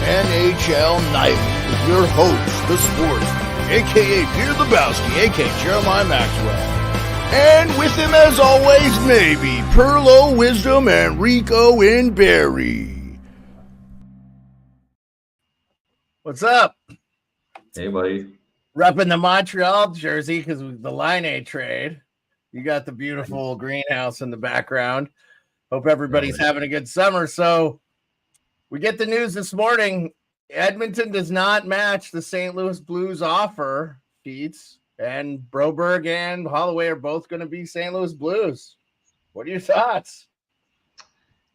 NHL Nightly with your host, the sportsman, a.k.a. Peter Lebowski, a.k.a. Jeremiah Maxwell. And with him, as always, maybe Perlo, Wisdom, and Rico in Barry. What's up? Hey, buddy. Repping the Montreal jersey because of the Laine trade. You got the beautiful greenhouse in the background. Hope everybody's having a good summer. So we get the news this morning. Edmonton does not match the St. Louis Blues offer sheets, and Broberg and Halloway are both going to be St. Louis Blues. What are your thoughts?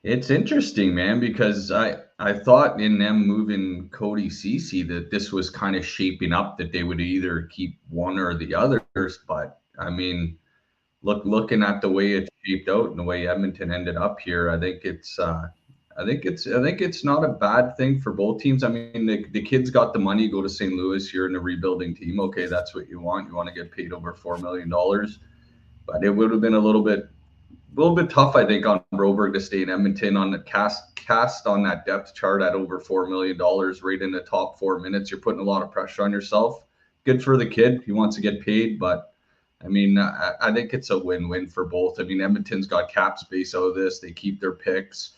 It's interesting, man, because I thought in them moving Cody Ceci that this was kind of shaping up that they would either keep one or the others. But I mean, looking at the way it shaped out and the way Edmonton ended up here, I think it's not a bad thing for both teams. I mean, the kids got the money, go to St. Louis. You're in a rebuilding team. Okay, that's what you want. You want to get paid over $4 million, but it would have been a little bit tough, I think, on Broberg to stay in Edmonton on the cast on that depth chart at over $4 million, right in the top 4 minutes. You're putting a lot of pressure on yourself. Good for the kid. He wants to get paid, but I mean, I think it's a win-win for both. I mean, Edmonton's got cap space out of this. They keep their picks.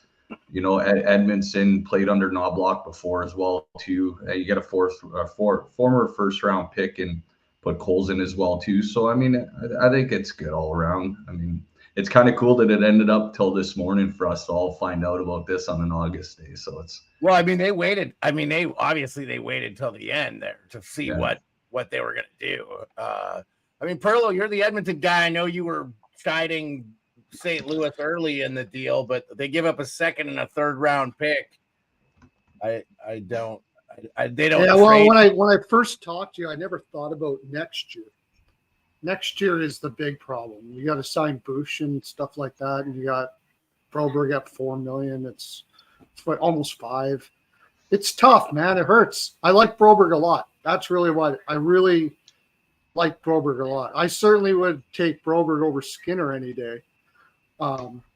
You know, Edmondson played under Knobloch before as well, too. You get a former first-round pick and put Coles in as well, too. So, I mean, I think it's good all around. I mean, it's kind of cool that it ended up till this morning for us to all find out about this on an August day. So it's well, I mean, they waited. I mean, they waited till the end there to see what they were going to do. I mean, Perlo, you're the Edmonton guy. I know you were chiding St. Louis early in the deal, but they give up a second and a third round pick. They don't. Yeah, well, when I first talked to you, I never thought about next year. Next year is the big problem. You got to sign Bush and stuff like that, and you got Broberg at $4 million. It's what, almost $5 million. It's tough, man. It hurts. I like Broberg a lot. That's really what I really like Broberg a lot. I certainly would take Broberg over Skinner any day.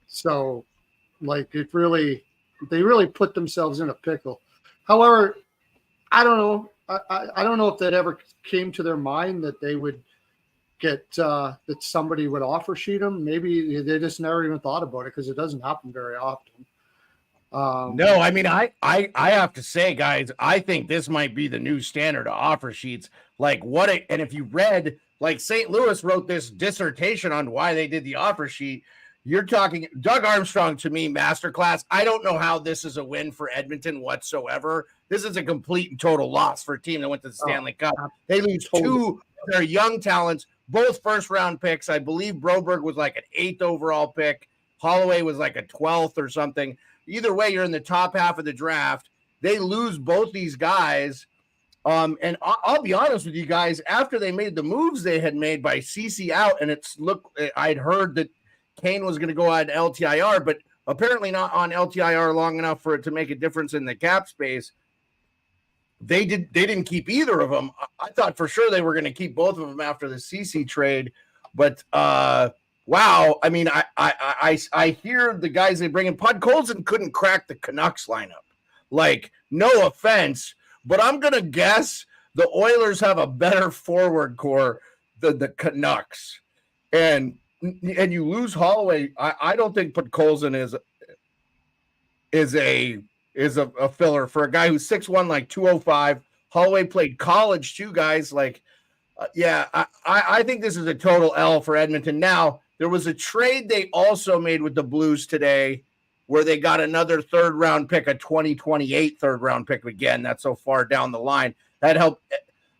So, like, they really put themselves in a pickle. However, I don't know. I don't know if that ever came to their mind that they would get that somebody would offer sheet them. Maybe they just never even thought about it because it doesn't happen very often. No, I mean, I have to say, guys, I think this might be the new standard of offer sheets. Like and if you read, like, St. Louis wrote this dissertation on why they did the offer sheet. You're talking Doug Armstrong, to me, masterclass. I don't know how this is a win for Edmonton whatsoever. This is a complete and total loss for a team that went to the Stanley Cup. They lose two of their young talents, both first-round picks. I believe Broberg was like an 8th overall pick. Holloway was like a 12th or something. Either way, you're in the top half of the draft. They lose both these guys. And I'll be honest with you guys, after they made the moves they had made by CC out, and I'd heard that Kane was going to go on LTIR, but apparently not on LTIR long enough for it to make a difference in the cap space. They didn't keep either of them. I thought for sure they were going to keep both of them after the CC trade, but wow. I mean, I hear the guys they bring in. Podkolzin couldn't crack the Canucks lineup. Like, no offense, but I'm going to guess the Oilers have a better forward core than the Canucks. And you lose Halloway. I don't think Podkolzin is a filler for a guy who's 6'1", like 205. Holloway played college too, guys. Like, I think this is a total L for Edmonton. Now, there was a trade they also made with the Blues today where they got another third-round pick, a 2028 third-round pick. Again, that's so far down the line. That helped.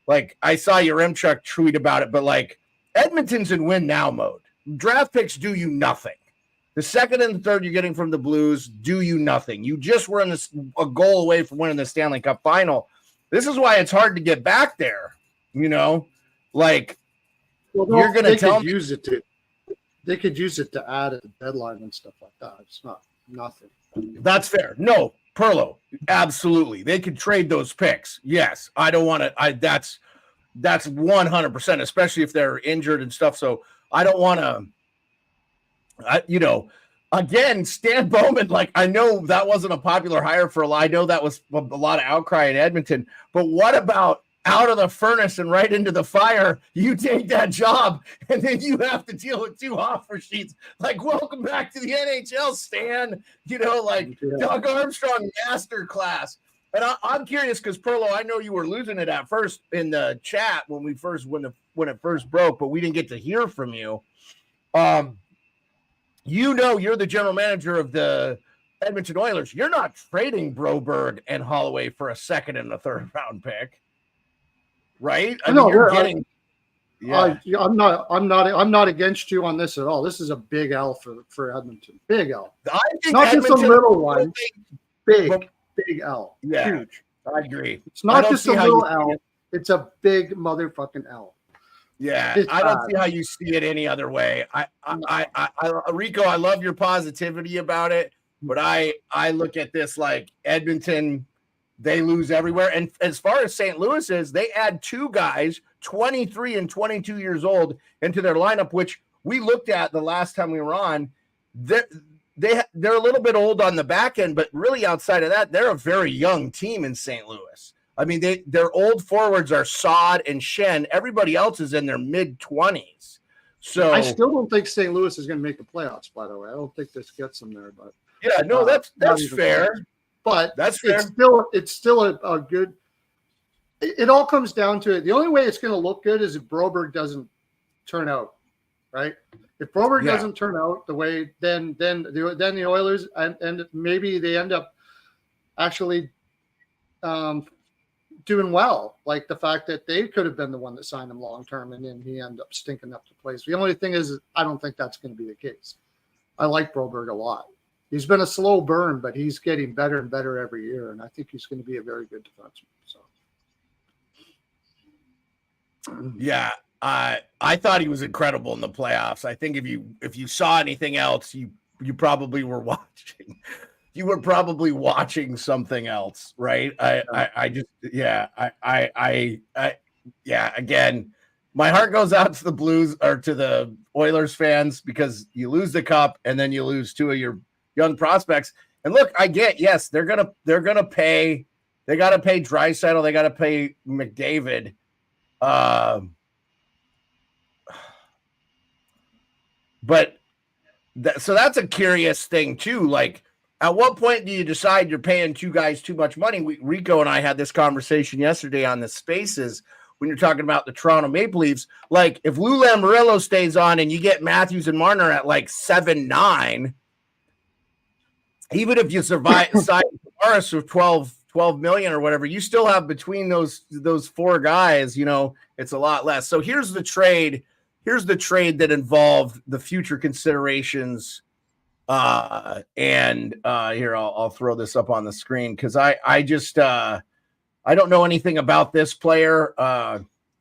Like, I saw Yaremchuk tweet about it, but, like, Edmonton's in win-now mode. Draft picks do you nothing. The second and the third you're getting from the Blues do you nothing. You just were a goal away from winning the Stanley Cup final. This is why it's hard to get back there, you know? Like, you're going to tell me. They could use it to add at the deadline and stuff like that. It's not nothing. That's fair. No, Perlo, absolutely. They could trade those picks. Yes, I don't want to. That's 100%, especially if they're injured and stuff. So I don't want to. again, Stan Bowman, like, I know that wasn't a popular hire for a lot. I know that was a lot of outcry in Edmonton, but what about out of the furnace and right into the fire? You take that job and then you have to deal with 2 offer sheets. Like, welcome back to the NHL, Stan. Like Doug Armstrong masterclass. And I'm curious because Perlo, I know you were losing it at first in the chat when it first broke, but we didn't get to hear from you. You're the general manager of the Edmonton Oilers. You're not trading Broberg and Halloway for a second and a third round pick, right? I'm not against you on this at all. This is a big L for Edmonton. Big L. I think not Edmonton, just a little one. Big L. Yeah, huge. I agree. It's not just a little L. It's a big motherfucking L. Yeah, I don't see how you see it any other way. Rico, I love your positivity about it, but I look at this like Edmonton, they lose everywhere. And as far as St. Louis is, they add 2 guys, 23 and 22 years old, into their lineup, which we looked at the last time we were on. They're a little bit old on the back end, but really outside of that, they're a very young team in St. Louis. I mean, their old forwards are Saad and Shen. Everybody else is in their mid-20s. So I still don't think St. Louis is going to make the playoffs, by the way. I don't think this gets them there. But yeah, no, that's fair. But that's fair. It's still a good – it all comes down to it. The only way it's going to look good is if Broberg doesn't turn out, right? If Broberg doesn't turn out the way – then the Oilers and maybe they end up actually doing well, like the fact that they could have been the one that signed him long term, and then he ended up stinking up the place. The only thing is, I don't think that's going to be the case. I like Broberg a lot. He's been a slow burn, but he's getting better and better every year, and I think he's going to be a very good defenseman. So, yeah, I thought he was incredible in the playoffs. I think if you saw anything else, you probably were watching. You were probably watching something else, right? Again, my heart goes out to the Blues or to the Oilers fans because you lose the cup and then you lose 2 of your young prospects. And look, I get, yes, they're gonna pay. They got to pay Draisaitl. They got to pay McDavid. So that's a curious thing too. Like, at what point do you decide you're paying 2 guys too much money? Rico and I had this conversation yesterday on the Spaces when you're talking about the Toronto Maple Leafs. Like, if Lou Lamoriello stays on and you get Matthews and Marner at like 7-9, even if you sign Tavares for 12 million or whatever, you still have between those 4 guys, it's a lot less. So here's the trade. Here's the trade that involved the future considerations. Here I'll throw this up on the screen because I just I don't know anything about this player.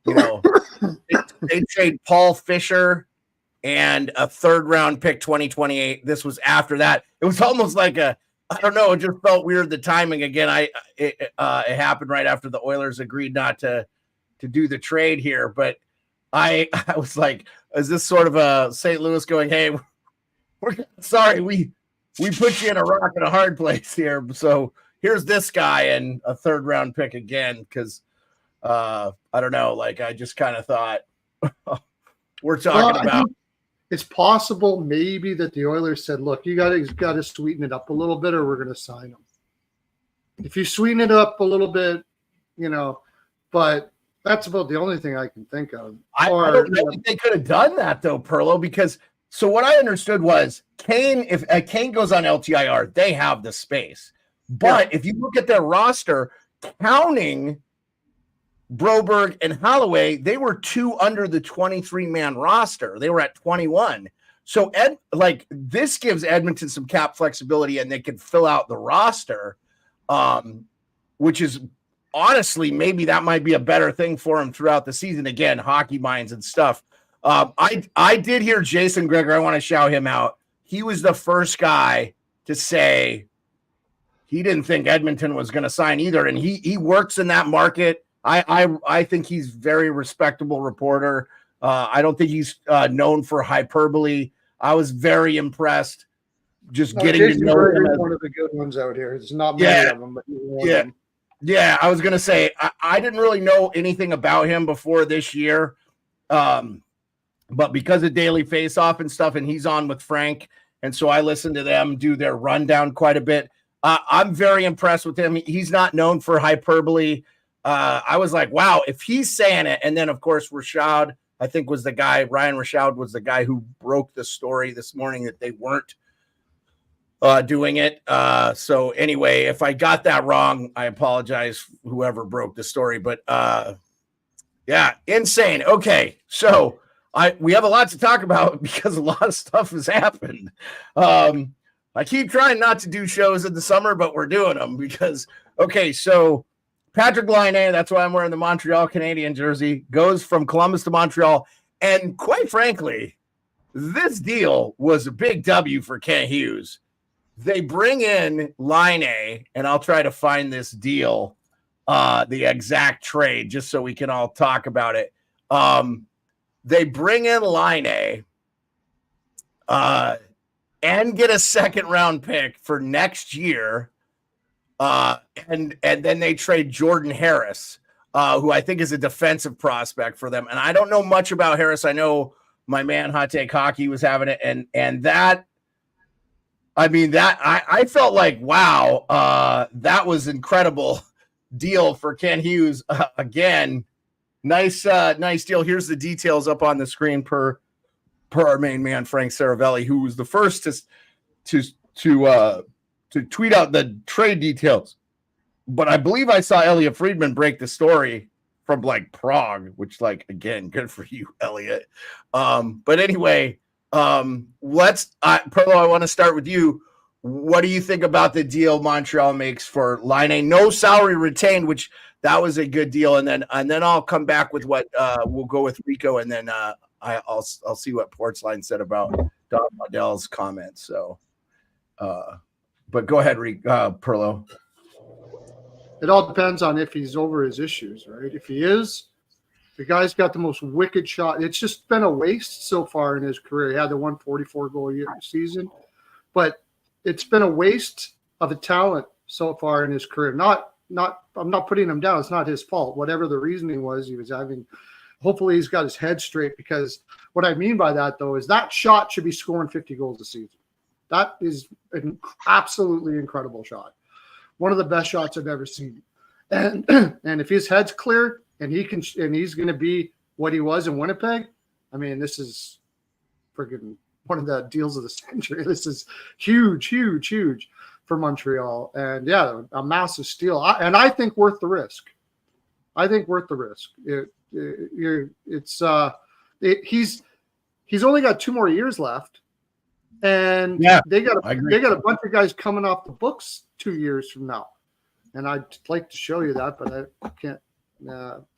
They trade Paul Fisher and a 3rd round pick 2028. This was after that. It was almost like I don't know. It just felt weird. The timing again. It happened right after the Oilers agreed not to do the trade here. But I was like, is this sort of a St. Louis going, hey, we're sorry, we put you in a rock and a hard place here. So here's this guy and a 3rd round pick again. Because I don't know, like I just kind of thought we're talking about. It's possible maybe that the Oilers said, look, you got to sweeten it up a little bit or we're going to sign him. If you sweeten it up a little bit, but that's about the only thing I can think of. I don't know if they could have done that though, Perlo, because so what I understood was Kane, if Kane goes on LTIR, they have the space. But if you look at their roster, counting Broberg and Halloway, they were 2 under the 23-man roster. They were at 21. So this gives Edmonton some cap flexibility and they can fill out the roster, which is honestly, maybe that might be a better thing for him throughout the season. Again, hockey minds and stuff. I did hear Jason Greger. I want to shout him out. He was the first guy to say he didn't think Edmonton was going to sign either. And he works in that market. I think he's very respectable reporter. I don't think he's known for hyperbole. I was very impressed. just getting to know him. One of the good ones out here. There's not many of them, but one of them. Yeah, I was gonna say I didn't really know anything about him before this year, but because of Daily Face-Off and stuff, and he's on with Frank, and so I listen to them do their rundown quite a bit. I'm very impressed with him. He's not known for hyperbole. I was like, wow, if he's saying it, and then of course Rashad, I think was the guy. Ryan Rashad was the guy who broke the story this morning that they weren't doing it. So anyway, if I got that wrong, I apologize, whoever broke the story, but yeah, insane. Okay. So we have a lot to talk about because a lot of stuff has happened. I keep trying not to do shows in the summer, but we're doing them because, okay. So Patrick Laine, that's why I'm wearing the Montreal Canadian jersey, goes from Columbus to Montreal. And quite frankly, this deal was a big W for Kent Hughes. They bring in Laine, and I'll try to find this deal, the exact trade, just so we can all talk about it. They bring in Laine and get a second-round pick for next year, and then they trade Jordan Harris, who I think is a defensive prospect for them. And I don't know much about Harris. I know my man Hot Take Hockey was having it, and that. I mean, that I felt like, wow, that was incredible deal for Kent Hughes. Again, nice deal. Here's the details up on the screen per our main man, Frank Saravelli, who was the first to tweet out the trade details. But I believe I saw Elliot Friedman break the story from like Prague, which, like, again, good for you, Elliot. But anyway, Perlo, I want to start with you. What do you think about the deal Montreal makes for Laine? No salary retained, which that was a good deal. And then I'll come back with what we'll go with Rico, and then I'll see what Portsline said about Don Waddell's comments. So, but go ahead, Perlo. It all depends on if he's over his issues, right? If he is, the guy's got the most wicked shot. It's just been a waste so far in his career. He had the 144 goal season, but it's been a waste of a talent so far in his career. I'm not putting him down. It's not his fault. Whatever the reasoning was, he was having. Hopefully, he's got his head straight, because what I mean by that, though, is that shot should be scoring 50 goals a season. That is an absolutely incredible shot. One of the best shots I've ever seen. And if his head's clear, and he's going to be what he was in Winnipeg, I mean, this is friggin' one of the deals of the century. This is huge, huge, huge for Montreal. And yeah, a massive steal. I think worth the risk. He's only got 2 more years left, and they got a bunch of guys coming off the books 2 years from now. And I'd like to show you that, but I can't.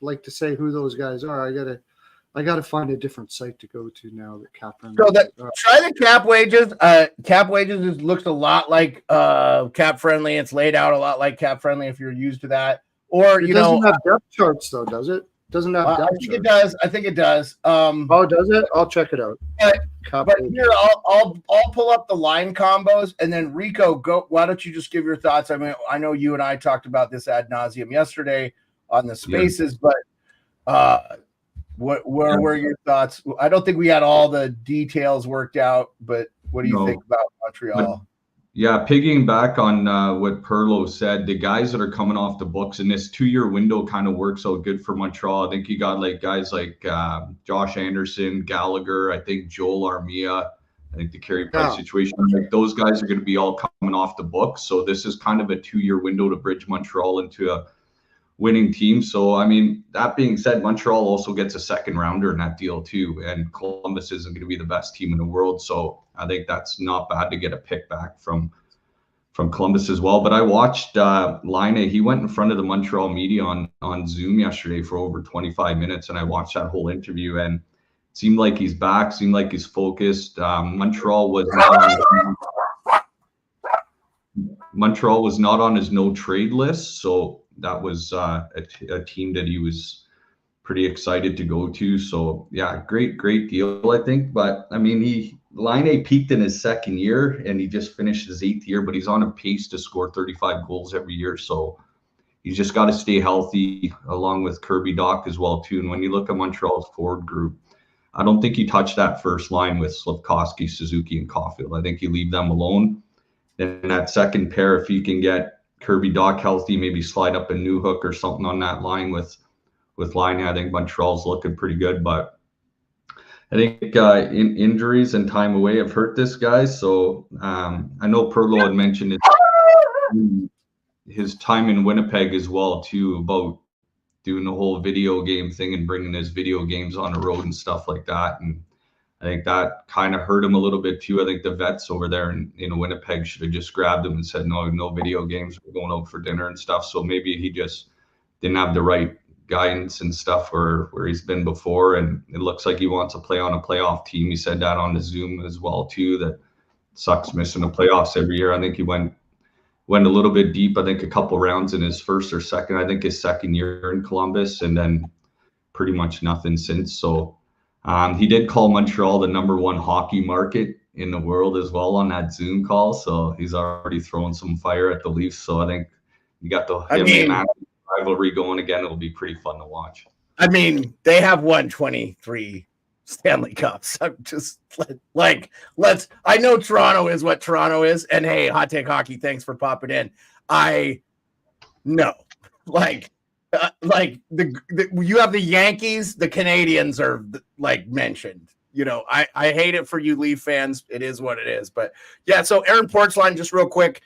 Like to say who those guys are. I gotta find a different site to go to now that Cap. So try the Cap Wages. Cap Wages looks a lot like Cap Friendly. It's laid out a lot like Cap Friendly if you're used to that. Or it doesn't have depth charts though, does it? Doesn't have depth charts. It does. I think it does. Oh, does it? I'll check it out. But here, I'll pull up the line combos, and then Rico, go. Why don't you just give your thoughts? I mean, I know you and I talked about this ad nauseum yesterday on the spaces, but what were your thoughts? I don't think we had all the details worked out, but what do you think about Montreal? Yeah, pigging back on what Perlo said, the guys that are coming off the books in this 2-year window kind of works out good for Montreal. I think you got like guys like Josh Anderson, Gallagher, I think Joel Armia, I think the Carey Price situation, like those guys are going to be all coming off the books. So this is kind of a 2-year window to bridge Montreal into a winning team. So, I mean, that being said, Montreal also gets a second rounder in that deal too. And Columbus isn't going to be the best team in the world. So I think that's not bad to get a pick back from Columbus as well. But I watched Laine. He went in front of the Montreal media on Zoom yesterday for over 25 minutes. And I watched that whole interview, and it seemed like he's back, seemed like he's focused. Montreal was not on his no trade list. So that was a team that he was pretty excited to go to. So yeah, great deal, I think. But I mean, Laine peaked in his second year, and he just finished his 8th year, but he's on a pace to score 35 goals every year. So he's just got to stay healthy, along with Kirby Dach as well too. And when you look at Montreal's forward group, I don't think you touch that first line with Slafkovsky, Suzuki, and Caulfield. I think you leave them alone. Then that second pair, if you can get Kirby Dach healthy, maybe slide up a new hook or something on that line with Laine. I think Montreal's looking pretty good, but I think injuries and time away have hurt this guy. So I know Perlo had mentioned his time in Winnipeg as well too, about doing the whole video game thing and bringing his video games on the road and stuff like that. And I think that kind of hurt him a little bit too. I think the vets over there in Winnipeg should have just grabbed him and said, no video games, we're going out for dinner and stuff. So maybe he just didn't have the right guidance and stuff where he's been before. And it looks like he wants to play on a playoff team. He said that on the Zoom as well too, that sucks missing the playoffs every year. I think he went a little bit deep. I think a couple rounds in his first or second, I think his second year in Columbus, and then pretty much nothing since. So he did call Montreal the #1 hockey market in the world as well on that Zoom call. So he's already throwing some fire at the Leafs. So I think you got the rivalry going again. It'll be pretty fun to watch. I mean, they have won 23 Stanley Cups. I'm just like, I know Toronto is what Toronto is. And hey, Hot Take Hockey, thanks for popping in. I know, you have the Yankees, the Canadians are like mentioned. You know, I hate it for you Leaf fans. It is what it is. But yeah, so Aaron Portzline, just real quick.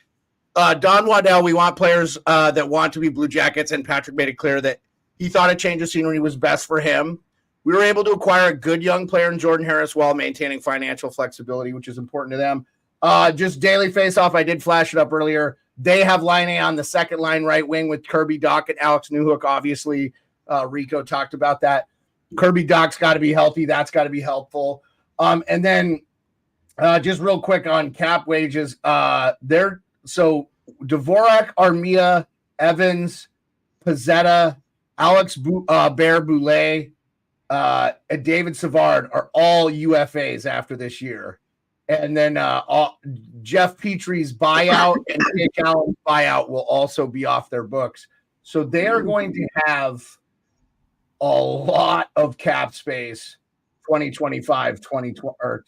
Don Waddell, we want players that want to be Blue Jackets, and Patrick made it clear that he thought a change of scenery was best for him. We were able to acquire a good young player in Jordan Harris while maintaining financial flexibility, which is important to them. Just daily face-off, I did flash it up earlier. They have Laine on the second line right wing with Kirby Dach and Alex Newhook. Obviously, Rico talked about that. Kirby Dach's got to be healthy. That's got to be helpful. And then just real quick on cap wages, so Dvorak, Armia, Evans, Pizzetta, Alex Bear-Boulay, and David Savard are all UFAs after this year. And then Jeff Petrie's buyout and Jake Allen's buyout will also be off their books. So they are going to have a lot of cap space 2025, 2020, or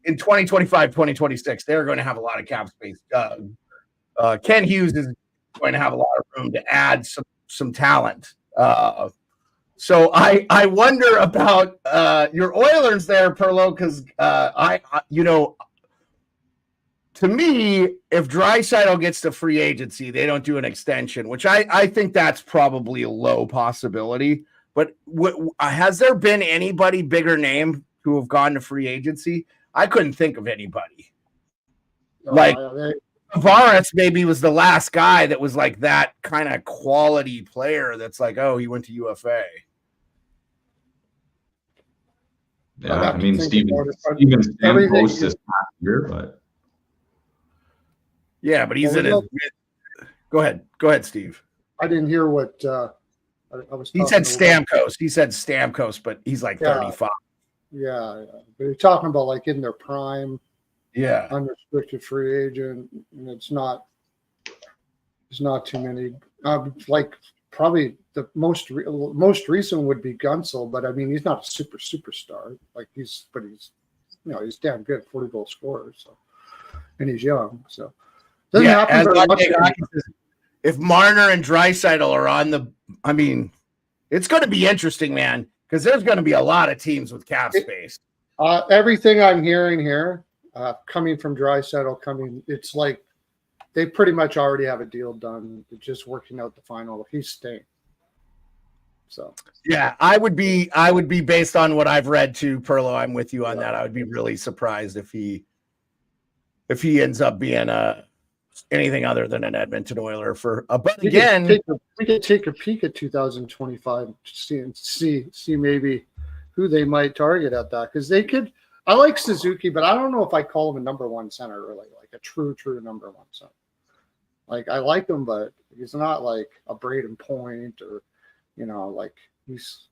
in 2025, 2026. They're going to have a lot of cap space. Ken Hughes is going to have a lot of room to add some talent. So I wonder about your Oilers there, Perlo, because to me, if Draisaitl gets to free agency, they don't do an extension, which I think that's probably a low possibility. But has there been anybody bigger name who have gone to free agency? I couldn't think of anybody. Tavares maybe was the last guy that was like that kind of quality player that's like, oh, he went to UFA. Yeah, I mean, Steven Stamkos this past year, but yeah, but he's in his. Go ahead, Steve. I didn't hear what I was. He said Stamkos. He said Stamkos, but he's like 35. Yeah, but you're talking about like in their prime. Yeah, unrestricted free agent, and it's not too many. Like probably the most recent would be Gunsel, but I mean he's not a superstar. Like he's damn good, 40-goal scorer. So, and he's young, so doesn't happen very much. If Marner and Draisaitl are on the, I mean, it's going to be interesting, man, because there's going to be a lot of teams with cap space. Everything I'm hearing here. Coming from Draisaitl, it's like they pretty much already have a deal done. They're just working out the final. He's staying. So yeah, I would be based on what I've read too, Perlo. I'm with you on that. I would be really surprised if he ends up being anything other than an Edmonton Oiler for. But again, we could take a peek at 2025 to see maybe who they might target at that, because they could. I like Suzuki, but I don't know if I call him a #1 center, really, like a true #1 center. Like I like him, but he's not like a Braden Point or, like he's.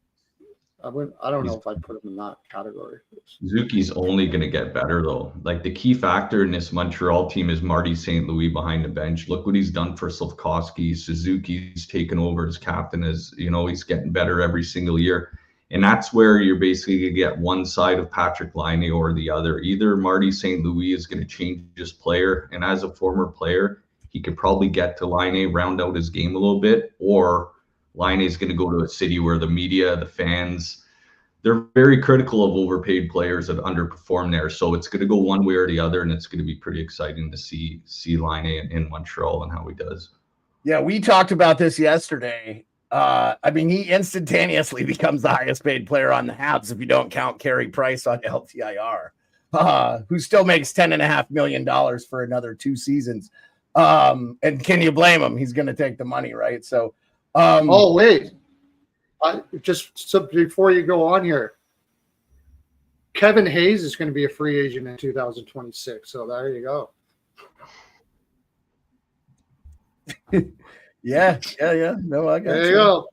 I don't know if I'd put him in that category. Suzuki's only going to get better, though. Like, the key factor in this Montreal team is Marty St. Louis behind the bench. Look what he's done for Slafkovsky. Suzuki's taken over as captain. He's getting better every single year. And that's where you're basically going to get one side of Patrick Laine or the other. Either Marty St. Louis is going to change his player, and as a former player, he could probably get to Laine, round out his game a little bit, or Laine is going to go to a city where the media, the fans, they're very critical of overpaid players that underperform there. So it's going to go one way or the other, and it's going to be pretty exciting to see Laine in Montreal and how he does. Yeah, we talked about this yesterday. He instantaneously becomes the highest paid player on the Habs if you don't count Carey Price on LTIR, who still makes $10.5 million for another 2 seasons. And can you blame him? He's going to take the money, right? So, wait. Before you go on here, Kevin Hayes is going to be a free agent in 2026. So there you go. Yeah. No, I got there you go.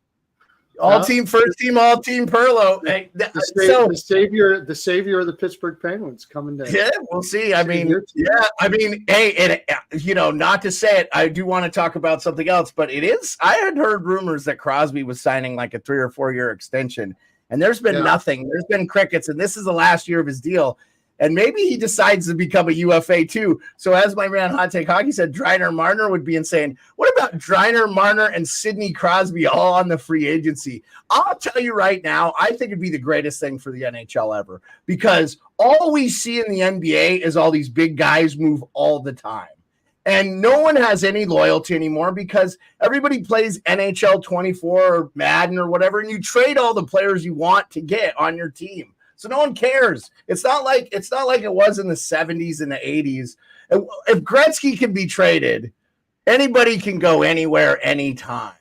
All team, first team, all team Perlo. Hey, the savior of the Pittsburgh Penguins coming down. Yeah, we'll see. Not to say it, I do want to talk about something else, but it is. I had heard rumors that Crosby was signing like a 3 or 4 year extension, and there's been nothing. There's been crickets, and this is the last year of his deal. And maybe he decides to become a UFA too. So as my man Hot Take Hockey said, Driner Marner would be insane. What about Driner Marner and Sidney Crosby all on the free agency? I'll tell you right now, I think it'd be the greatest thing for the NHL ever, because all we see in the NBA is all these big guys move all the time. And no one has any loyalty anymore because everybody plays NHL 24 or Madden or whatever, and you trade all the players you want to get on your team. So no one cares. It's not like it was in the 70s and the 80s. If Gretzky can be traded, anybody can go anywhere, anytime.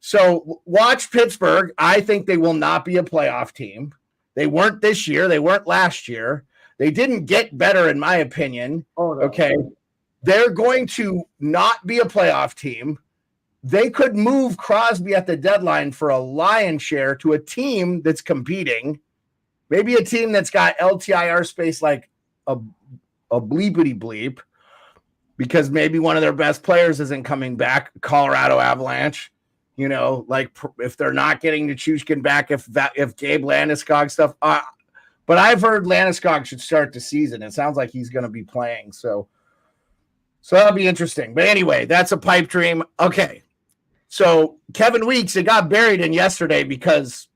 So watch Pittsburgh. I think they will not be a playoff team. They weren't this year. They weren't last year. They didn't get better, in my opinion. Oh, no. Okay. They're going to not be a playoff team. They could move Crosby at the deadline for a lion's share to a team that's competing. Maybe a team that's got LTIR space like a bleepity bleep, because maybe one of their best players isn't coming back. Colorado Avalanche, if they're not getting Nichushkin back, if Gabe Landeskog stuff. But I've heard Landeskog should start the season. It sounds like he's going to be playing. So that'll be interesting. But anyway, that's a pipe dream. Okay. So Kevin Weeks, it got buried in yesterday because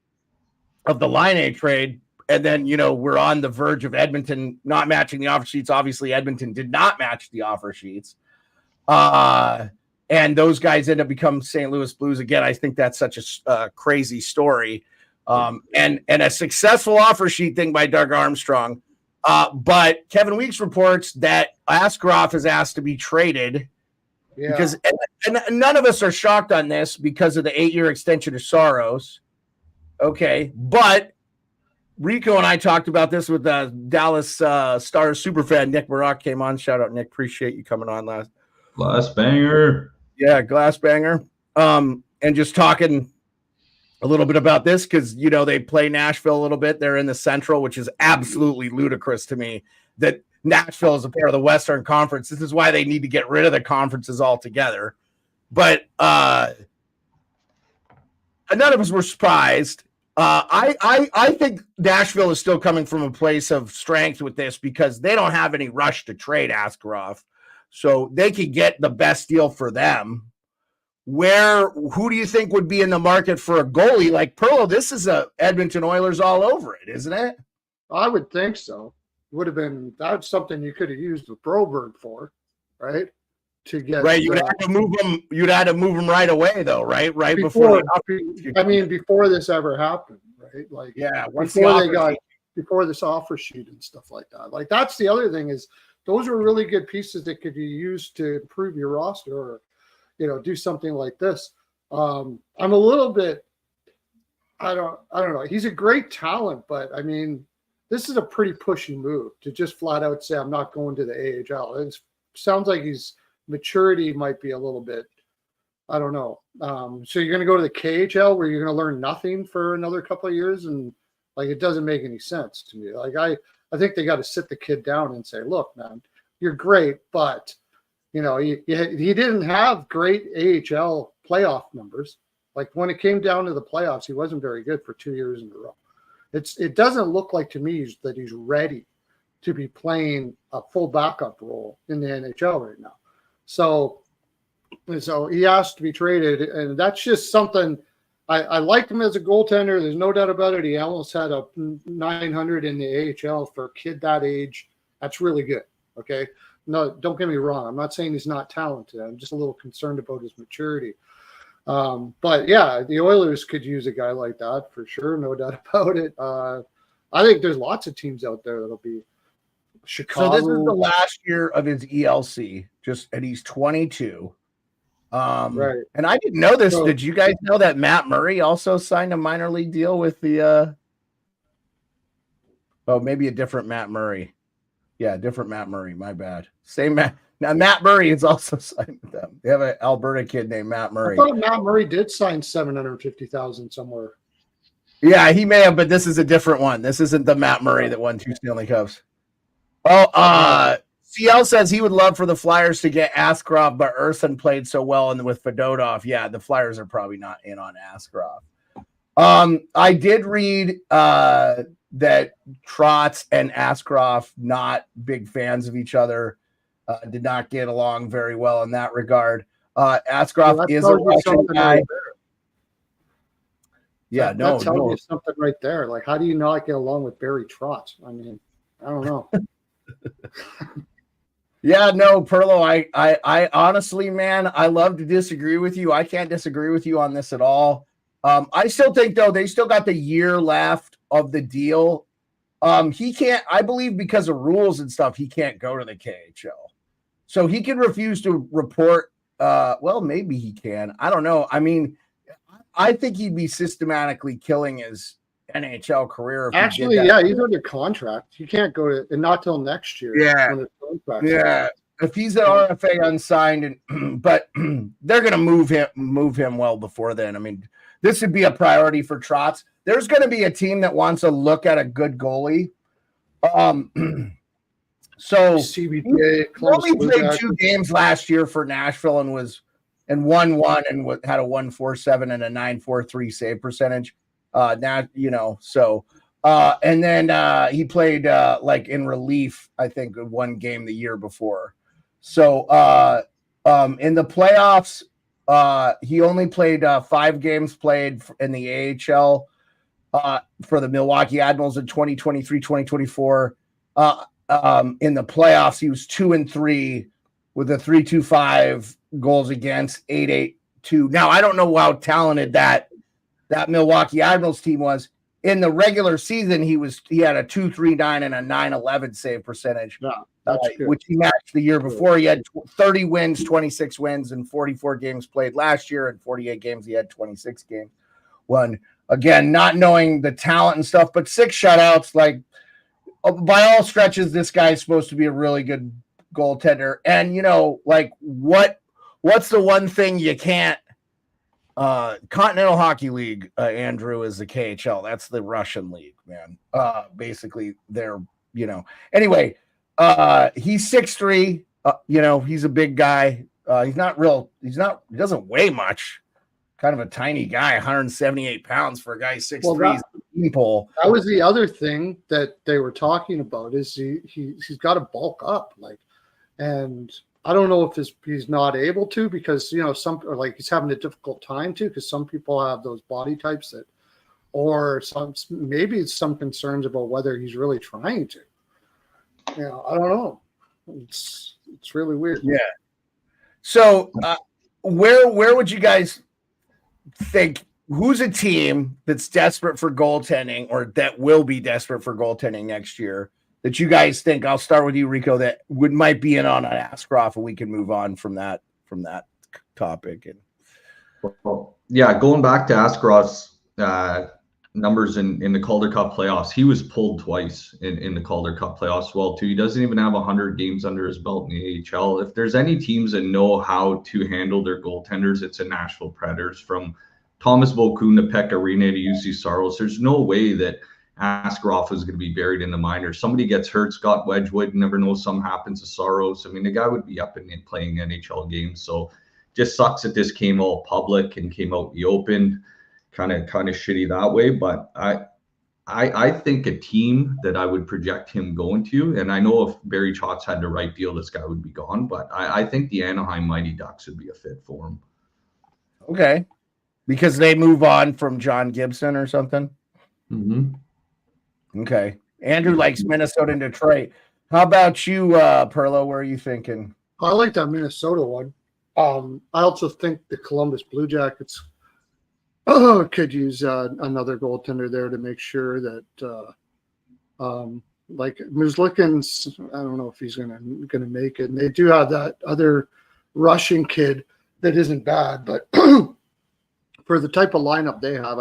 of the Laine trade. And then, we're on the verge of Edmonton not matching the offer sheets. Obviously, Edmonton did not match the offer sheets. And those guys end up becoming St. Louis Blues. Again, I think that's such a crazy story. And a successful offer sheet thing by Doug Armstrong. But Kevin Weeks reports that Askarov is asked to be traded. Yeah. Because and none of us are shocked on this because of the 8-year extension of Saros. Okay, but Rico and I talked about this with the Dallas Stars superfan Nick Barak came on. Shout out, Nick. Appreciate you coming on last. Glass banger. Yeah, glass banger. And just talking a little bit about this because, they play Nashville a little bit. They're in the Central, which is absolutely ludicrous to me that Nashville is a part of the Western Conference. This is why they need to get rid of the conferences altogether. But none of us were surprised. I think Nashville is still coming from a place of strength with this because they don't have any rush to trade Askarov. So they could get the best deal for them. Who do you think would be in the market for a goalie like Perlo? This is a Edmonton Oilers all over it, isn't it? I would think so. That's something you could have used with Broberg for, right? To get you'd have to move them. You'd have to move them right away, though, right? Right before this ever happened, right? Like, yeah, before this offer sheet and stuff like that. Like, that's the other thing is those are really good pieces that could be used to improve your roster or, do something like this. I'm a little bit. I don't know. He's a great talent, but this is a pretty pushy move to just flat out say I'm not going to the AHL. It sounds like maturity might be a little bit I don't know. So you're going to go to the KHL where you're going to learn nothing for another couple of years, and like it doesn't make any sense to me. Like I think they got to sit the kid down and say, look, man, you're great, but you know he didn't have great AHL playoff numbers. Like when it came down to the playoffs, he wasn't very good for 2 years in a row. It doesn't look like to me that he's ready to be playing a full backup role in the NHL right now. So he has to be traded, and that's just something. I liked him as a goaltender. There's no doubt about it. He almost had a 900 in the AHL for a kid that age. That's really good. Okay, no, don't get me wrong. I'm not saying he's not talented. I'm just a little concerned about his maturity. But yeah, the Oilers could use a guy like that for sure, no doubt about it. I think there's lots of teams out there that'll be Chicago. So this is the last year of his ELC, and he's 22. Right. And I didn't know this. Did you guys know that Matt Murray also signed a minor league deal with the maybe a different Matt Murray. Yeah, different Matt Murray. My bad. Same Matt. Now Matt Murray is also signed with them. They have an Alberta kid named Matt Murray. I thought Matt Murray did sign $750,000 somewhere. Yeah, he may have, but this is a different one. This isn't the Matt Murray that won 2 Stanley Cups. CL says he would love for the Flyers to get Askarov, but Urson played so well and with Fedotov. Yeah, the Flyers are probably not in on Askarov. I did read that Trotz and Askarov, not big fans of each other, did not get along very well in that regard. Askarov is a Russian guy. Right, yeah, that tells you something right there. Like, how do you not get along with Barry Trotz? I mean, I don't know. Yeah, no, Perlo, I honestly, man, I love to disagree with you. I can't disagree with you on this at all. I still think, though, they still got the year left of the deal. He can't, I believe because of rules and stuff, he can't go to the KHL. So he can refuse to report. Well, maybe he can. I don't know. I mean, I think he'd be systematically killing his NHL career. Actually, yeah, he's under contract. He can't go to, and not till next year. Yeah. If he's an RFA unsigned, but they're going to move him well before then. I mean, this would be a priority for Trotz. There's going to be a team that wants to look at a good goalie. So CBJ he only played 2 games last year for Nashville and won one and had a 1.47 and a 9.43 save percentage. Now, you know, so and then he played like in relief, I think, one game the year before. So in the playoffs, he only played 5 games played in the AHL for the Milwaukee Admirals in 2023-2024. In the playoffs, he was 2-3 with a 3.25 goals against, 8.82. Now, I don't know how talented that Milwaukee Admirals team was. In the regular season, he had a 2.39 and a 9.11 save percentage, which he matched the year before. He had 30 wins, 26 wins, and 44 games played last year. And 48 games, he had 26 games won. Again, not knowing the talent and stuff, but 6 shutouts. Like, by all stretches, this guy is supposed to be a really good goaltender. And, you know, like, what's the one thing you can't? Continental Hockey League, Andrew, is the KHL. That's the Russian league, man. Basically, they're, you know. Anyway, he's 6'3". You know, he's a big guy. He doesn't weigh much. Kind of a tiny guy, 178 pounds for a guy 6'3". People. That was the other thing that they were talking about is he's got to bulk up, like, and I don't know if he's not able to because, you know, he's having a difficult time too because some people have those body types that, or maybe it's some concerns about whether he's really trying to. You know, I don't know. It's really weird. Yeah. So where would you guys think? Who's a team that's desperate for goaltending or that will be desperate for goaltending next year that you guys think? I'll start with you, Rico, that might be in on an Askarov, and we can move on from that topic. And well, yeah, going back to Askarov's numbers in the Calder Cup playoffs. He was pulled twice in the Calder Cup playoffs. Well, too. He doesn't even have 100 games under his belt in the AHL. If there's any teams that know how to handle their goaltenders, it's the Nashville Predators. From Thomas Volkun to Pekka Rinne to UC Saros, there's no way that Askarov is going to be buried in the minors. Somebody gets hurt. Scott Wedgwood, never know, something happens to Saros. I mean, the guy would be up and playing NHL games. So just sucks that this came all public and came out in the open. Kind of shitty that way. But I think a team that I would project him going to, and I know if Barry Trotz had the right deal, this guy would be gone. But I think the Anaheim Mighty Ducks would be a fit for him. Okay. Because they move on from John Gibson or something? Mm-hmm. Okay. Andrew likes Minnesota and Detroit. How about you, Perlo? Where are you thinking? I like that Minnesota one. I also think the Columbus Blue Jackets could use another goaltender there to make sure that, like Muslikins, I don't know if he's gonna make it. And they do have that other Russian kid that isn't bad, but for the type of lineup they have,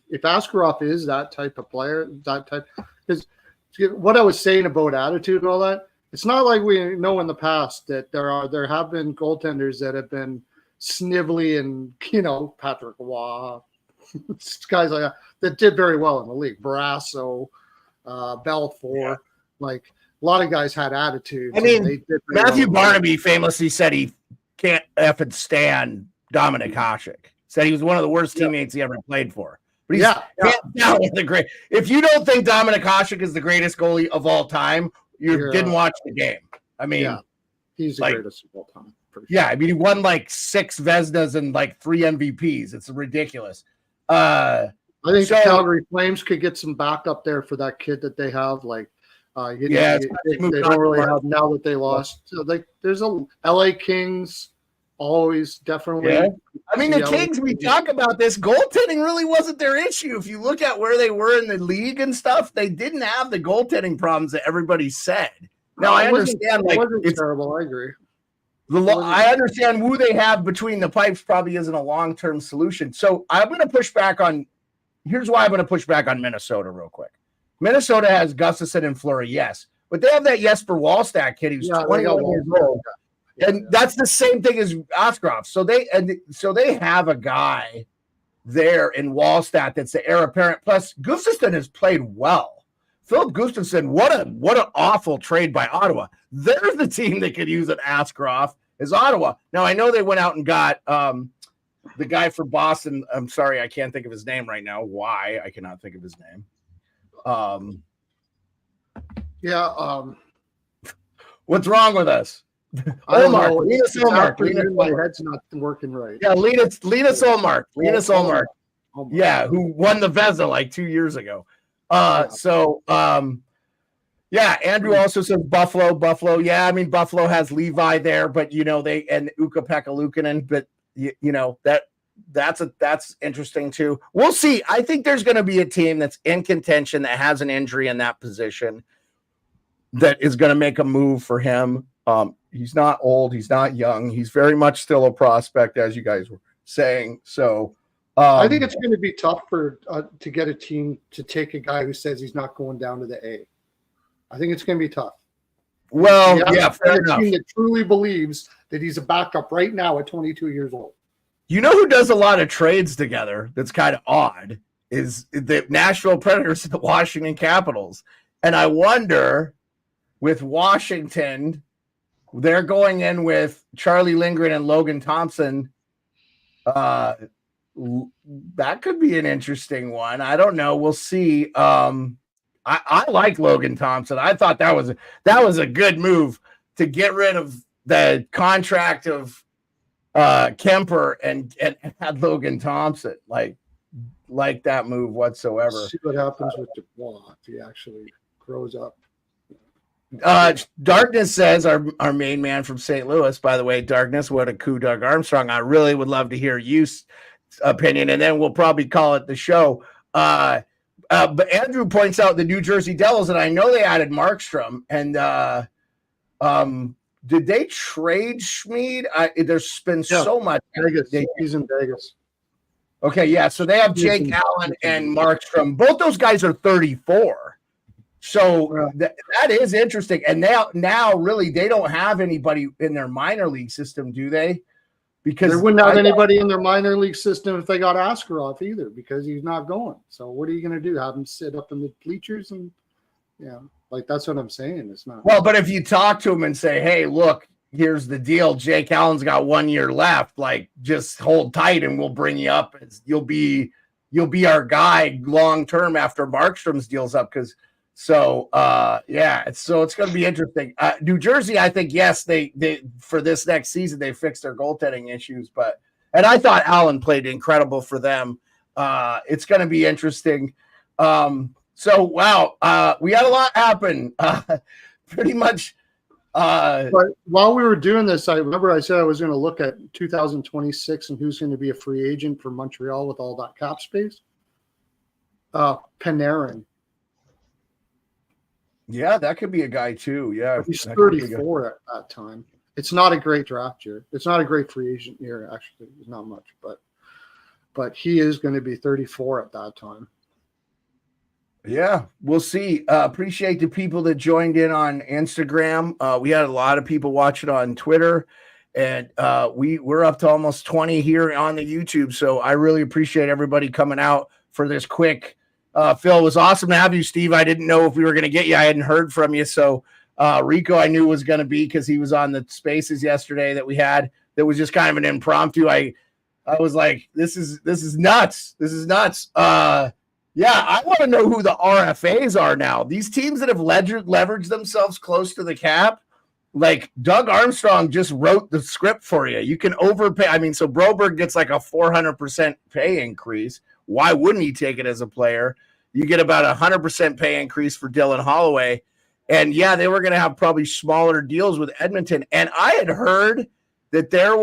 if Askarov is that type of player, because what I was saying about attitude and all that, it's not like we know in the past that there have been goaltenders that have been snivelly and, Patrick Laine, guys like that did very well in the league. Brasso, Belfour, like a lot of guys had attitudes. I mean, Matthew Barnaby famously said he can't effing stand Dominic Hasek. Said he was one of the worst teammates he ever played for. But he's down with the great. If you don't think Dominic Hasek is the greatest goalie of all time, you didn't watch the game. I mean, he's the greatest of all time. Sure. Yeah, I mean, he won like 6 Vezinas and like 3 MVPs. It's ridiculous. I think the Calgary Flames could get some backup there for that kid that they have. Like, they don't really have now that they lost. So there's a LA Kings. Always definitely. Yeah. I mean, the Kings, we talk about this, goaltending really wasn't their issue. If you look at where they were in the league and stuff, they didn't have the goaltending problems that everybody said. Now, I understand. It's terrible. I agree. I understand who they have between the pipes probably isn't a long-term solution. So I'm going to push back on – here's why I'm going to push back on Minnesota real quick. Minnesota has Gustafsson and Fleury, yes. But they have that Jesper Wallstedt kid who's 21 years old. And that's the same thing as Askarov. So they have a guy there in Wallstedt that's the heir apparent. Plus, Gustafsson has played well. Philip Gustafsson, what an awful trade by Ottawa. They're the team that could use an Askarov is Ottawa. Now, I know they went out and got the guy for Boston. I'm sorry, I can't think of his name right now. Why? I cannot think of his name. What's wrong with us? Olmark. Linus Olmark. My head's not working right. Yeah, Linus Olmark. Linus Olmark. Yeah, who won the Vezina like 2 years ago. Andrew also says Buffalo. Yeah, I mean, Buffalo has Levi there, but they and Ukko-Pekka Luukkonen, but that's interesting too. We'll see. I think there's going to be a team that's in contention that has an injury in that position that is going to make a move for him. He's not old. He's not young. He's very much still a prospect, as you guys were saying. So I think it's going to be tough to get a team to take a guy who says he's not going down to the A. I think it's going to be tough. Well, fair enough. A team that truly believes that he's a backup right now at 22 years old. You know who does a lot of trades together that's kind of odd is the Nashville Predators and the Washington Capitals. And I wonder, with Washington, they're going in with Charlie Lindgren and Logan Thompson. That could be an interesting one. I don't know. We'll see. I like Logan Thompson. I thought that was a good move to get rid of the contract of Kemper and had Logan Thompson. Like that move whatsoever. See what happens with Dubois if he actually grows up. Darkness says our main man from St. Louis, by the way, Darkness, what a coup, Doug Armstrong. I really would love to hear your opinion, and then we'll probably call it the show. But Andrew points out the New Jersey Devils, and I know they added Markstrom, and did they trade Schmid? There's been so much. Vegas. He's in Vegas. Okay, yeah. So they have Jake Allen and Markstrom. Both those guys are 34. So that is interesting. And now really they don't have anybody in their minor league system, do they? Because they wouldn't have anybody in their minor league system if they got Askarov either, because he's not going. So what are you going to do? Have him sit up in the bleachers? And like that's what I'm saying. It's not. Well, but if you talk to him and say, hey, look, here's the deal. Jake Allen's got 1 year left. Like, just hold tight and we'll bring you up. You'll be our guy long term after Markstrom's deal's up. So it's going to be interesting. New Jersey, I think, yes, they for this next season they fixed their goaltending issues, and I thought Allen played incredible for them. It's going to be interesting. So wow, we had a lot happen. Pretty much. But while we were doing this, I remember I said I was going to look at 2026 and who's going to be a free agent for Montreal with all that cap space. Panarin. Yeah, that could be a guy too. Yeah, he's 34 at that time. It's not a great draft year. It's not a great free agent year, actually. It's not much, but he is going to be 34 at that time. Yeah, we'll see. Appreciate the people that joined in on Instagram. We had a lot of people watching on Twitter, and we're up to almost 20 here on the YouTube. So I really appreciate everybody coming out for this quick. Phil, it was awesome to have you, Steve. I didn't know if we were going to get you. I hadn't heard from you. So Rico, I knew was going to be because he was on the spaces yesterday that we had. That was just kind of an impromptu. I was like, this is nuts. This is nuts. Yeah, I want to know who the RFAs are now. These teams that have leveraged themselves close to the cap, like Doug Armstrong just wrote the script for you. You can overpay. I mean, so Broberg gets like a 400% pay increase. Why wouldn't he take it as a player? You get about 100% pay increase for Dylan Halloway. And yeah, they were going to have probably smaller deals with Edmonton. And I had heard that there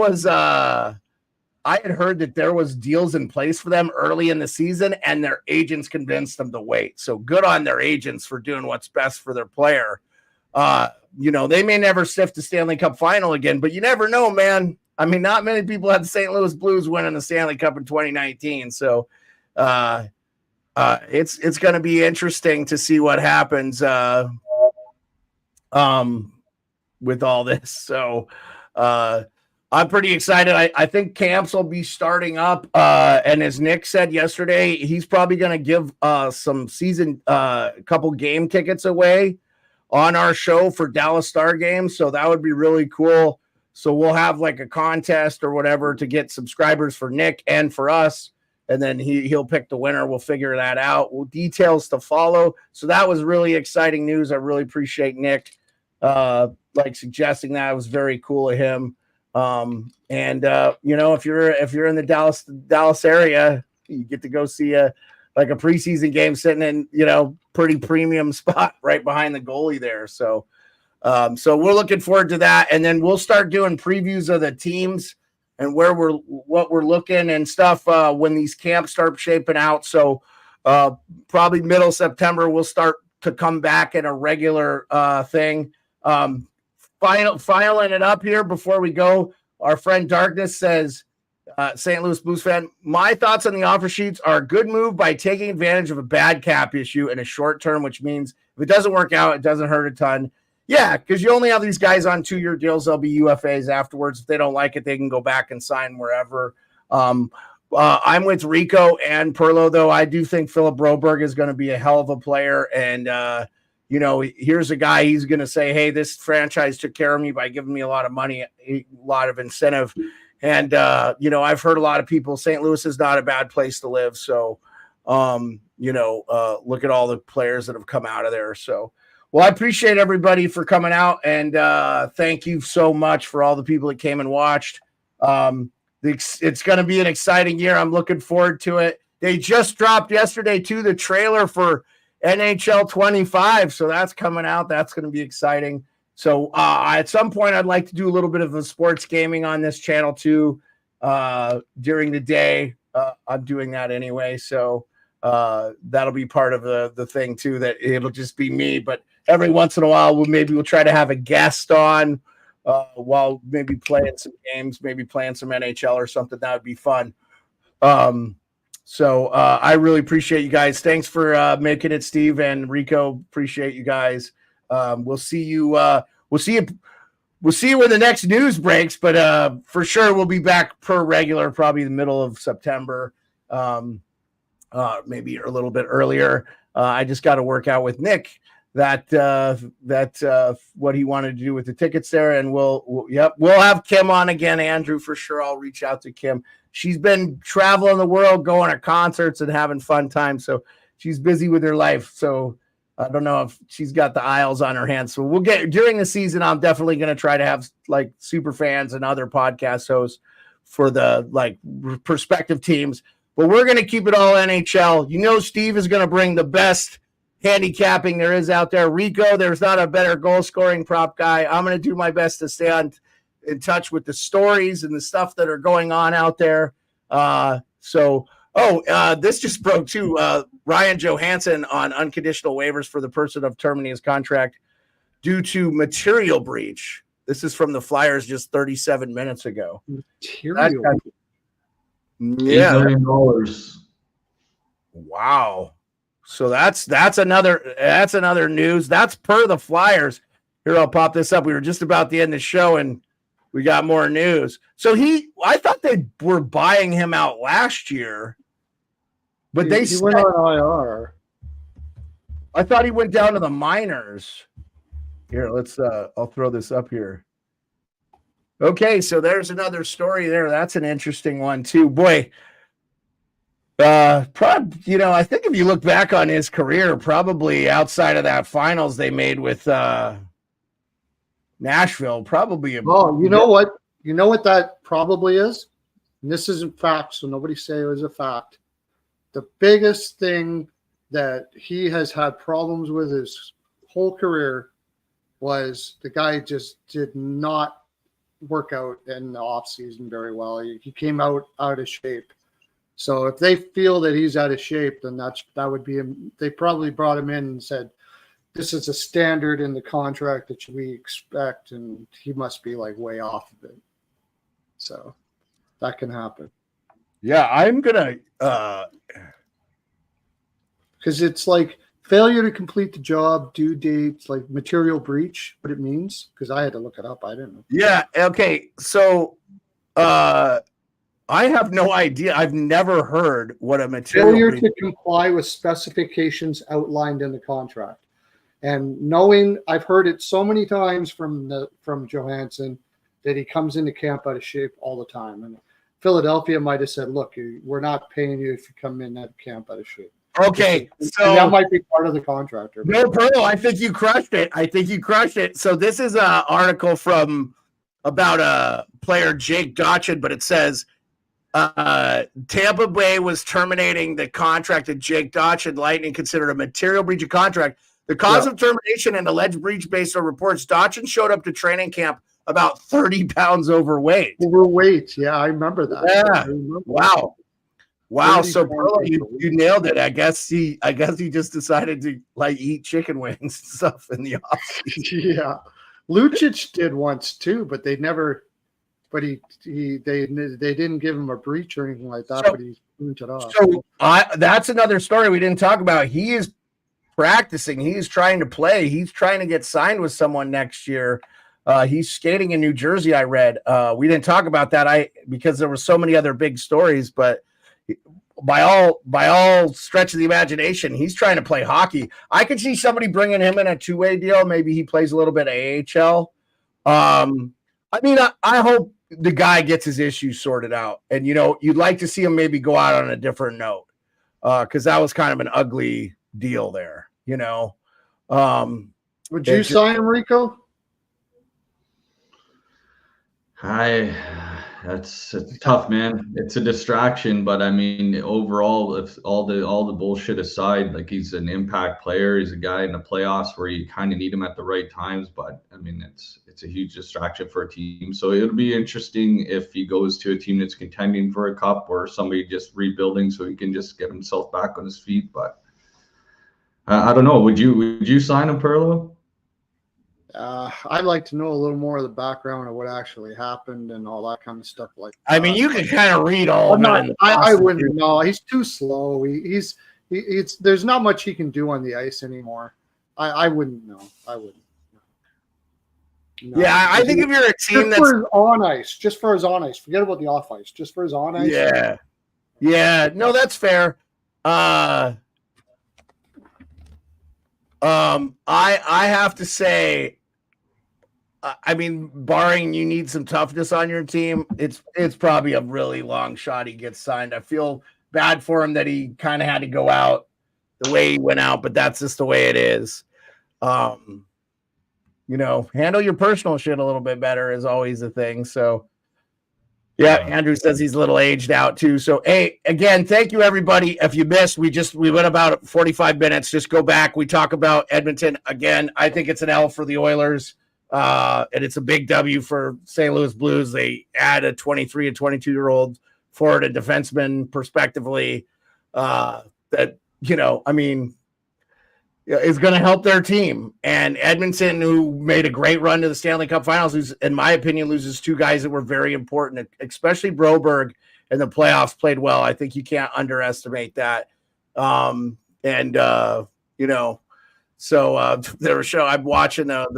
was deals in place for them early in the season, and their agents convinced them to wait. So good on their agents for doing what's best for their player. They may never sift the Stanley Cup final again, but you never know, man. I mean, not many people had the St. Louis Blues winning the Stanley Cup in 2019. So it's going to be interesting to see what happens with all this. So I'm pretty excited. I think camps will be starting up. And as Nick said yesterday, he's probably going to give some season couple game tickets away on our show for Dallas Star games. So that would be really cool. So we'll have like a contest or whatever to get subscribers for Nick and for us. And then he'll pick the winner. We'll figure that out. Details to follow. So that was really exciting news. I really appreciate Nick suggesting that. It was very cool of him. If you're in the Dallas area, you get to go see a preseason game sitting in, pretty premium spot right behind the goalie there. So we're looking forward to that. And then we'll start doing previews of the teams and what we're looking and stuff when these camps start shaping out. So probably middle September, we'll start to come back in a regular thing. Filing it up here before we go. Our friend Darkness says, St. Louis Blues fan, my thoughts on the offer sheets are a good move by taking advantage of a bad cap issue in a short term, which means if it doesn't work out, it doesn't hurt a ton. Yeah, because you only have these guys on 2-year deals. They'll be UFAs afterwards. If they don't like it, they can go back and sign wherever. I'm with Rico and Perlo, though. I do think Philip Broberg is going to be a hell of a player. And, here's a guy, he's going to say, hey, this franchise took care of me by giving me a lot of money, a lot of incentive. And, I've heard a lot of people, St. Louis is not a bad place to live. So, look at all the players that have come out of there. So, well, I appreciate everybody for coming out, and thank you so much for all the people that came and watched. It's going to be an exciting year. I'm looking forward to it. They just dropped yesterday, too, the trailer for NHL 25, so that's coming out. That's going to be exciting. So at some point, I'd like to do a little bit of the sports gaming on this channel, too, during the day. I'm doing that anyway, so that'll be part of the thing, too, that it'll just be me, but every once in a while, we'll try to have a guest on while maybe playing some games, maybe playing some NHL or something. That would be fun. So I really appreciate you guys. Thanks for making it, Steve and Rico. Appreciate you guys. We'll see you. We'll see you when the next news breaks. But for sure, we'll be back per regular, probably the middle of September, maybe a little bit earlier. I just got to work out with Nick that what he wanted to do with the tickets there, and we'll have Kim on again. Andrew, for sure. I'll reach out to Kim. She's been traveling the world, going to concerts and having fun time. So she's busy with her life. So I don't know if she's got the aisles on her hands. So we'll get during the season. I'm definitely going to try to have like super fans and other podcast hosts for the like prospective teams. But we're going to keep it all NHL. You know, Steve is going to bring the best handicapping there is out there. Rico, there's not a better goal scoring prop guy. I'm going to do my best to stay in touch with the stories and the stuff that are going on out there. This just broke too. Ryan Johansson on unconditional waivers for the person of terminating his contract due to material breach. This is from the Flyers just 37 minutes ago. Material. $8 million. Wow. So that's another news. That's per the Flyers. Here, I'll pop this up. We were just about to end the show and we got more news. So I thought they were buying him out last year, but he went on IR. I thought he went down to the minors. Here, I'll throw this up here. Okay, so there's another story there. That's an interesting one too. Boy, I think if you look back on his career, probably outside of that finals they made with Nashville, probably. You know what that probably is? And this isn't fact, so nobody say it was a fact. The biggest thing that he has had problems with his whole career was the guy just did not work out in the off season very well. He came out of shape. So if they feel that he's out of shape, then that would be him. They probably brought him in and said, this is a standard in the contract that we expect, and he must be like way off of it. So that can happen. Yeah, I'm gonna because it's like failure to complete the job, due dates, like material breach, what it means. Because I had to look it up. I didn't know. Yeah. Okay. So I have no idea. I've never heard what a material failure breach. to comply with specifications outlined in the contract. And knowing, I've heard it so many times from Johansson that he comes into camp out of shape all the time. And Philadelphia might have said, look, we're not paying you if you come in at camp out of shape. Okay, so and that might be part of the contract. No, Pearl, I think you crushed it. So this is an article about a player, Jake Dotchin, but it says Tampa Bay was terminating the contract of Jake Dotchin. Lightning considered a material breach of contract. The cause of termination and alleged breach based on reports, Dotchin showed up to training camp about 30 pounds overweight. Yeah, I remember that. Yeah. Wow. So Pearl, you nailed it. I guess he just decided to like eat chicken wings and stuff in the office. Yeah. Lucic did once too, but they never. But they didn't give him a breach or anything like that. But he cleaned it off. So that's another story we didn't talk about. He is practicing. He's trying to play. He's trying to get signed with someone next year. He's skating in New Jersey. I read. We didn't talk about that. Because there were so many other big stories. But by all stretch of the imagination, he's trying to play hockey. I could see somebody bringing him in a two-way deal. Maybe he plays a little bit of AHL. I hope the guy gets his issues sorted out. And, you'd like to see him maybe go out on a different note because that was kind of an ugly deal there, Would you sign him, Rico? That's tough, man. It's a distraction, but I mean, overall, if all the bullshit aside, like he's an impact player. He's a guy in the playoffs where you kind of need him at the right times. But I mean, it's a huge distraction for a team. So it'll be interesting if he goes to a team that's contending for a cup or somebody just rebuilding, so he can just get himself back on his feet. But I don't know. Would you sign him, Perlo? I'd like to know a little more of the background of what actually happened and all that kind of stuff. Like, I mean, you can kind of read all of it. I wouldn't know. He's too slow. There's not much he can do on the ice anymore. I wouldn't know. I wouldn't. No. Yeah, I think if you're a team that's on ice, just for his on ice, forget about the off ice, just for his on ice. Yeah. No, that's fair. I have to say, I mean, barring you need some toughness on your team, it's probably a really long shot he gets signed. I feel bad for him that he kind of had to go out the way he went out, but that's just the way it is. Handle your personal shit a little bit better is always a thing. So, yeah, Andrew says he's a little aged out too. So, hey, again, thank you, everybody. If you missed, we went about 45 minutes. Just go back. We talk about Edmonton again. I think it's an L for the Oilers, and it's a big W for St. Louis Blues. They add a 23 and 22-year-old forward and defenseman, respectively. Is going to help their team. And Edmonton, who made a great run to the Stanley Cup Finals, who's, in my opinion, loses two guys that were very important, especially Broberg in the playoffs, played well. I think you can't underestimate that. I'm watching the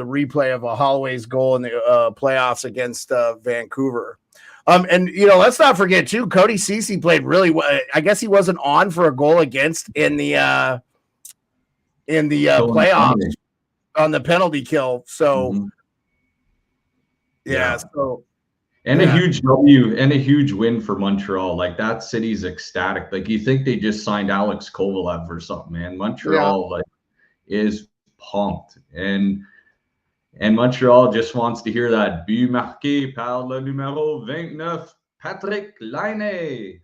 replay of a Holloway's goal in the playoffs against Vancouver. Let's not forget, too, Cody Ceci played really well. I guess he wasn't on for a goal against in the playoffs on the penalty kill. So, a huge W and a huge win for Montreal. Like, that city's ecstatic. Like, you think they just signed Alex Kovalev or something, man. Montreal is pumped, and Montreal just wants to hear that but marqué par le numéro 29, Patrick Laine.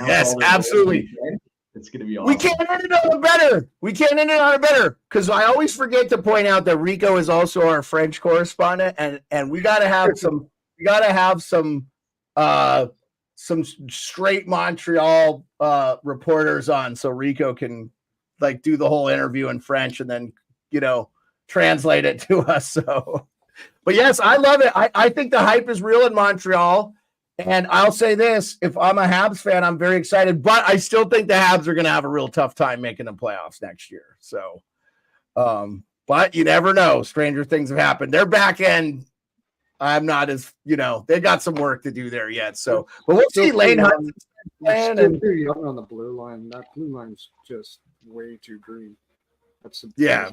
Yes, absolutely. It's going to be awesome. We can't end it on a better because I always forget to point out that Rico is also our French correspondent, and we got to have some straight Montreal reporters on so Rico can do the whole interview in French and then translate it to us. So, but yes, I love it. I think the hype is real in Montreal. And I'll say this, if I'm a Habs fan, I'm very excited, but I still think the Habs are going to have a real tough time making the playoffs next year. So, but you never know. Stranger things have happened. Their back end, I'm not as, they got some work to do there yet. So, but we'll see. Lane Hunt and too young on the blue line. That blue line's just way too green. That's yeah.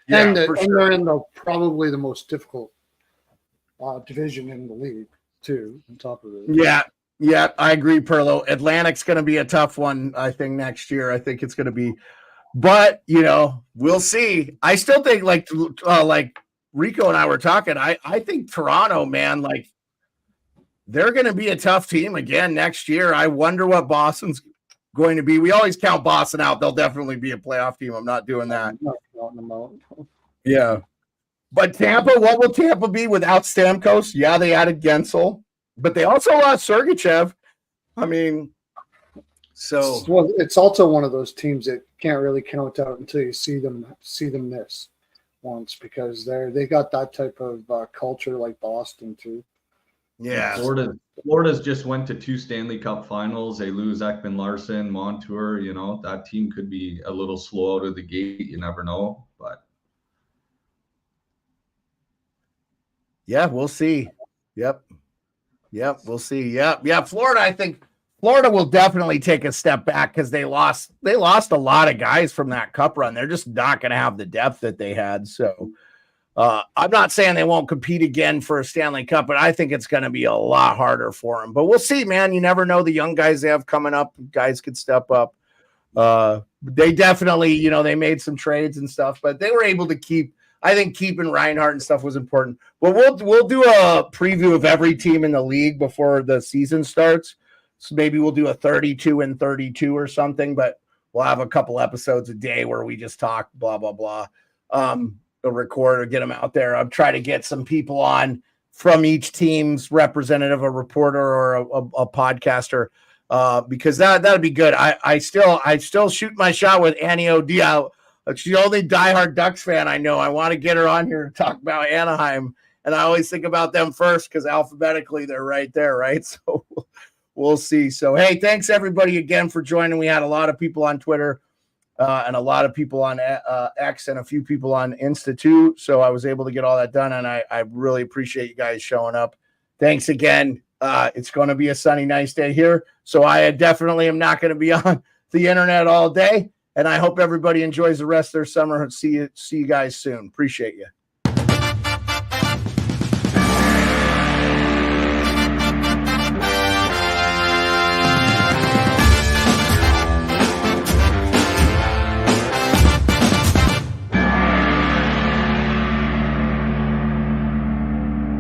And they're in probably the most difficult division in the league. Too, on top of it. Yeah, I agree, Perlo. Atlantic's going to be a tough one, I think, next year. I think it's going to be, but we'll see. I still think, like Rico and I were talking, I think Toronto, man, they're going to be a tough team again next year. I wonder what Boston's going to be. We always count Boston out. They'll definitely be a playoff team. I'm not doing that. I'm not counting them out. Yeah. But Tampa, what will Tampa be without Stamkos? Yeah, they added Gensel, but they also lost Sergachev. I mean, so it's also one of those teams that can't really count out until you see them miss once because they got that type of culture like Boston too. Yeah, Florida's just went to 2 Stanley Cup Finals. They lose Ekman Larson, Montour. That team could be a little slow out of the gate. You never know, but. Yeah, we'll see. Yep, we'll see. Yeah. Florida, I think Florida will definitely take a step back because they lost a lot of guys from that cup run. They're just not going to have the depth that they had. So I'm not saying they won't compete again for a Stanley Cup, but I think it's going to be a lot harder for them. But we'll see, man. You never know. The young guys they have coming up, guys could step up. They definitely, they made some trades and stuff, but they were able to keep. I think keeping Reinhart and stuff was important. But we'll do a preview of every team in the league before the season starts. So maybe we'll do a 32 and 32 or something, but we'll have a couple episodes a day where we just talk blah, blah, blah. We'll record or get them out there. I'll try to get some people on from each team's representative, a reporter or a podcaster, because that'd be good. I still shoot my shot with Anio Dia. She's the only diehard Ducks fan I know. I want to get her on here to talk about Anaheim. And I always think about them first because alphabetically they're right there, right? So we'll see. So, hey, thanks everybody again for joining. We had a lot of people on Twitter and a lot of people on X and a few people on Insta too. So I was able to get all that done, and I really appreciate you guys showing up. Thanks again. It's going to be a sunny, nice day here. So I definitely am not going to be on the internet all day. And I hope everybody enjoys the rest of their summer. See you guys soon. Appreciate you.